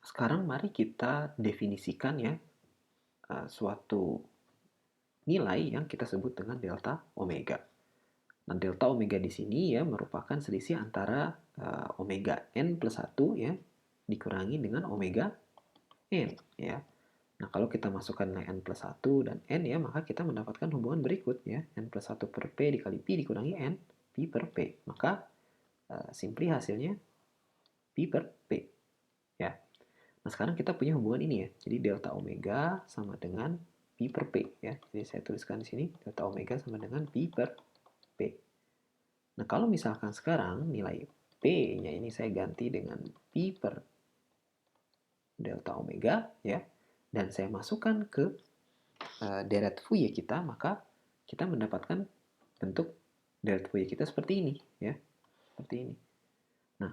Sekarang mari kita definisikan ya suatu nilai yang kita sebut dengan delta omega. Nah, delta omega di sini ya merupakan selisih antara omega n plus 1 ya dikurangi dengan omega n ya. Nah, kalau kita masukkan nilai n plus 1 dan n ya, maka kita mendapatkan hubungan berikut ya. N plus 1 per P dikali P dikurangi N P per P. Maka simply hasilnya P per P ya. Nah, sekarang kita punya hubungan ini ya. Jadi delta omega sama dengan P per P ya. Jadi saya tuliskan di sini delta omega sama dengan P per P. Nah, kalau misalkan sekarang nilai P-nya ini saya ganti dengan P per delta omega ya, dan saya masukkan ke deret Fourier kita, maka kita mendapatkan bentuk deret Fourier kita seperti ini ya. Seperti ini. Nah,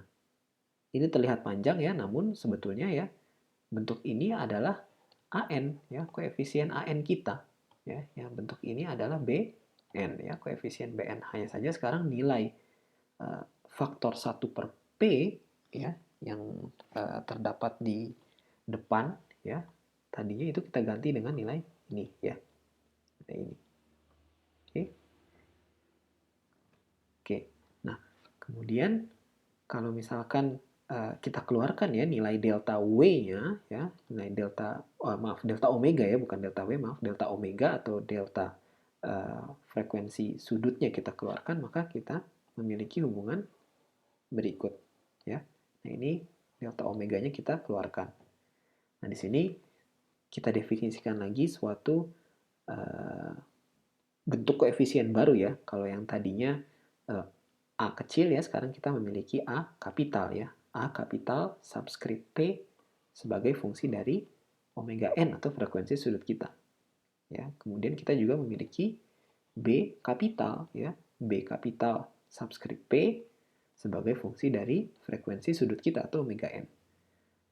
ini terlihat panjang ya, namun sebetulnya ya bentuk ini adalah AN ya, koefisien AN kita ya. Yang bentuk ini adalah BN ya, koefisien BN. Hanya saja sekarang nilai faktor 1 per P ya yang terdapat di depan ya. Tadinya itu kita ganti dengan nilai ini ya. Nilai ini. Oke. Oke. Nah, kemudian kalau misalkan kita keluarkan ya nilai delta W-nya ya, nilai delta omega ya, bukan delta W, maaf, delta omega atau delta frekuensi sudutnya kita keluarkan, maka kita memiliki hubungan berikut ya. Nah, ini delta omeganya kita keluarkan. Nah, di sini kita definisikan lagi suatu bentuk koefisien baru ya. Kalau yang tadinya A kecil ya, sekarang kita memiliki A kapital ya. A kapital subscript P sebagai fungsi dari omega n atau frekuensi sudut kita. Ya, kemudian kita juga memiliki B kapital ya. B kapital subscript P sebagai fungsi dari frekuensi sudut kita atau omega n.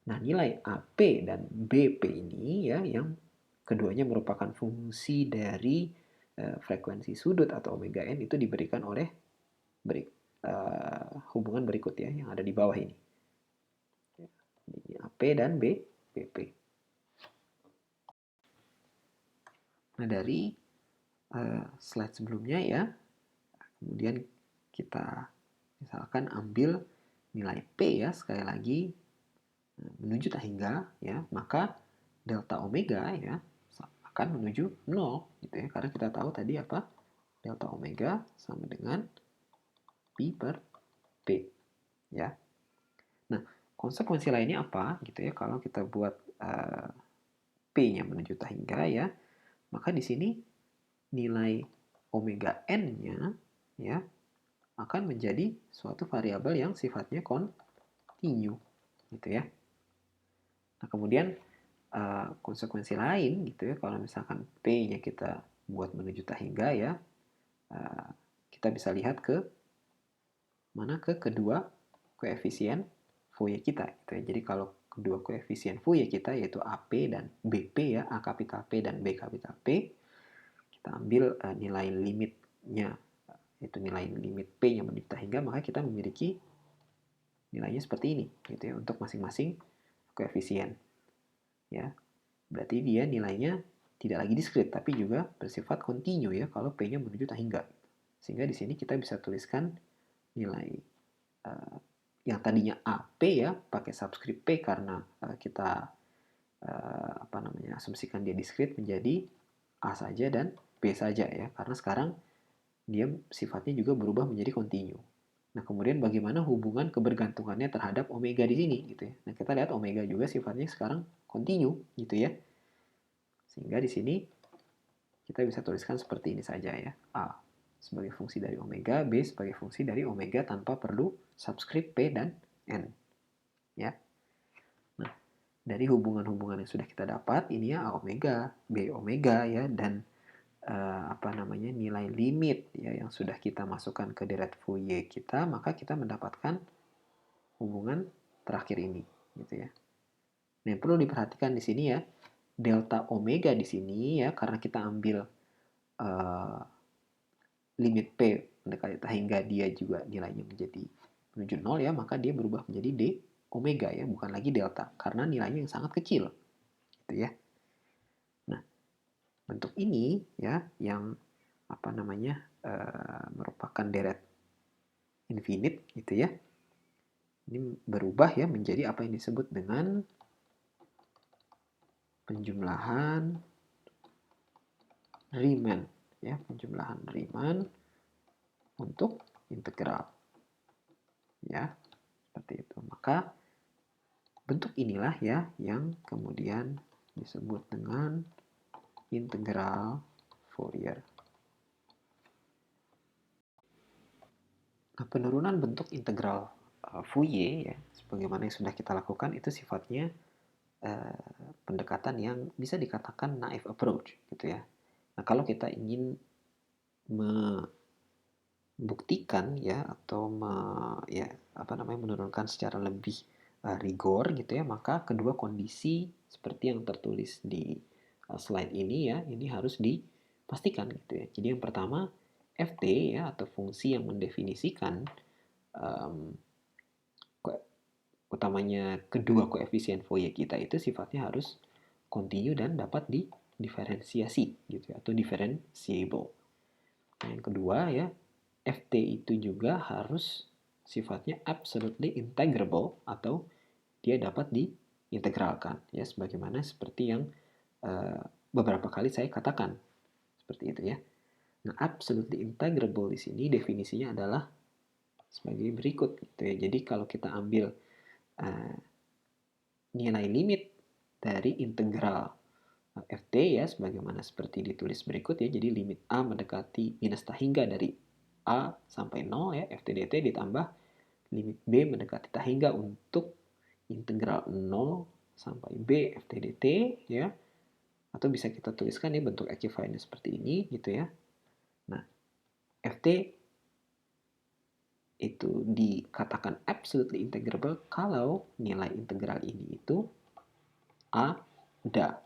Nah, nilai AP dan BP ini ya yang keduanya merupakan fungsi dari frekuensi sudut atau omega n itu diberikan oleh hubungan berikut ya yang ada di bawah ini. Ini AP dan BP. Nah, dari slide sebelumnya ya, kemudian kita misalkan ambil nilai P ya, sekali lagi menuju tak hingga ya, maka delta omega ya akan menuju 0 gitu ya, karena kita tahu tadi apa? Delta omega sama dengan P per P ya. Nah, konsekuensi lainnya apa gitu ya kalau kita buat P-nya menuju tak hingga ya, maka di sini nilai omega n-nya ya akan menjadi suatu variabel yang sifatnya kontinu gitu ya. Nah, kemudian konsekuensi lain gitu ya, kalau misalkan P-nya kita buat menuju tak hingga ya, kita bisa lihat ke mana, ke kedua koefisien Fourier kita gitu ya. Jadi kalau kedua koefisien Fourier kita yaitu AP dan BP ya, A kapital P dan B kapital P, kita ambil nilai limitnya, yaitu nilai limit P-nya menuju tak hingga, maka kita memiliki nilainya seperti ini gitu ya untuk masing-masing koefisien ya. Berarti dia nilainya tidak lagi diskrit tapi juga bersifat kontinu ya kalau P-nya menuju tak hingga. Sehingga di sini kita bisa tuliskan nilai yang tadinya AP ya pakai subscript P karena kita asumsikan dia diskrit menjadi A saja dan B saja ya, karena sekarang dia sifatnya juga berubah menjadi kontinu. Nah, kemudian bagaimana hubungan kebergantungannya terhadap omega di sini gitu ya. Nah, kita lihat omega juga sifatnya sekarang kontinu gitu ya. Sehingga di sini kita bisa tuliskan seperti ini saja ya. A sebagai fungsi dari omega, B sebagai fungsi dari omega tanpa perlu subscript P dan N. Ya. Nah, dari hubungan-hubungan yang sudah kita dapat, ini ya A omega, B omega ya, dan nilai limit ya yang sudah kita masukkan ke deret Fourier kita, maka kita mendapatkan hubungan terakhir ini gitu ya. Nah, yang perlu diperhatikan di sini ya, delta omega di sini ya, karena kita ambil limit P mendekati hingga dia juga nilainya menjadi menuju 0 ya, maka dia berubah menjadi D omega ya, bukan lagi delta, karena nilainya yang sangat kecil, gitu ya. Nah, bentuk ini ya yang merupakan deret infinite gitu ya. Ini berubah ya menjadi apa yang disebut dengan penjumlahan Riemann ya, penjumlahan Riemann untuk integral. Ya, seperti itu. Maka bentuk inilah ya yang kemudian disebut dengan integral Fourier. Nah, penurunan bentuk integral Fourier ya, sebagaimana yang sudah kita lakukan itu sifatnya pendekatan yang bisa dikatakan naive approach gitu ya. Nah, kalau kita ingin membuktikan ya atau menurunkan secara lebih rigor gitu ya, maka kedua kondisi seperti yang tertulis di slide ini ya, ini harus dipastikan gitu ya. Jadi yang pertama ft ya atau fungsi yang mendefinisikan um, utamanya kedua koefisien Fourier kita itu sifatnya harus kontinu dan dapat diferensiasi gitu ya, atau differentiable. Nah, yang kedua ya, ft itu juga harus sifatnya absolutely integrable atau dia dapat diintegralkan ya, sebagaimana seperti yang beberapa kali saya katakan seperti itu ya. Nah, absolutely integrable di sini definisinya adalah sebagai berikut gitu ya. Jadi kalau kita ambil nilai limit dari integral ft ya sebagaimana seperti ditulis berikut ya. Jadi limit a mendekati minus tak hingga dari a sampai 0 ya ft dt ditambah limit b mendekati tak hingga untuk integral 0 sampai b ft dt ya. Atau bisa kita tuliskan ya bentuk equivalent seperti ini gitu ya. Nah, ft itu dikatakan absolutely integrable kalau nilai integral ini itu ada